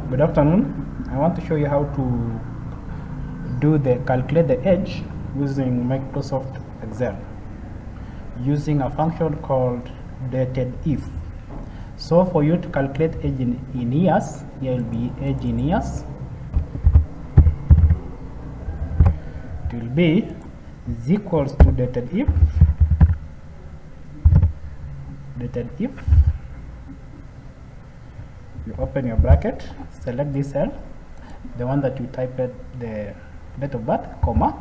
Good afternoon. I want to show you how to calculate the age using Microsoft Excel using a function called DATEDIF. So for you to calculate age in years, here will be age in years. It will be is equals to DATEDIF. You open your bracket, select this cell, the one that you typed the date of birth, comma,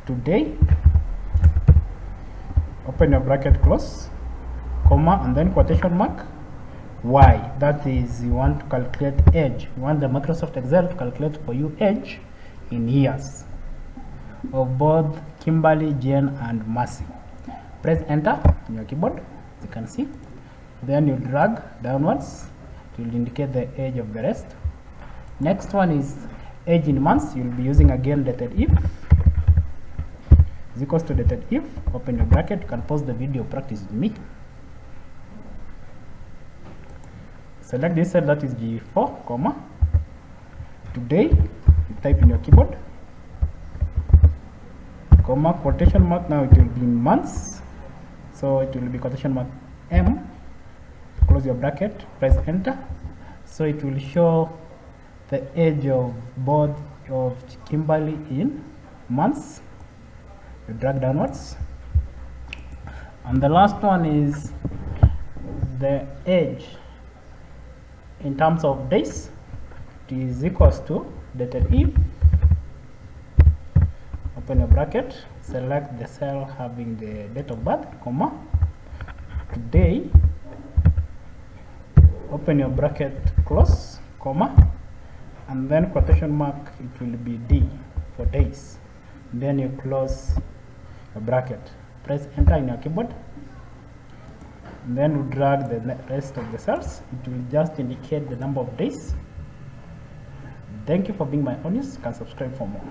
today, open your bracket, close, comma, and then quotation mark, y. That is, you want to calculate age. You want the Microsoft Excel to calculate for you age in years of both Kimberly, Jane, and Mercy. Press enter on your keyboard, as you can see. Then you drag downwards. It will indicate the age of the rest. Next one is age in months. You'll be using again DATEDIF is equals to DATEDIF. Open your bracket. You can pause the video, practice with me. Select this cell, that is G4, comma, today. You type in your keyboard, comma, quotation mark. Now it will be in months, so it will be quotation mark M. Close your bracket, press enter. So it will show the age of both of Kimberly in months. You drag downwards. And the last one is the age in terms of days. It is equals to DATEDIF. Open your bracket, select the cell having the date of birth, comma, today. Open your bracket, close, comma, and then quotation mark. It will be D for days. Then you close your bracket. Press enter in your keyboard. And then you drag the rest of the cells. It will just indicate the number of days. Thank you for being my audience. You can subscribe for more.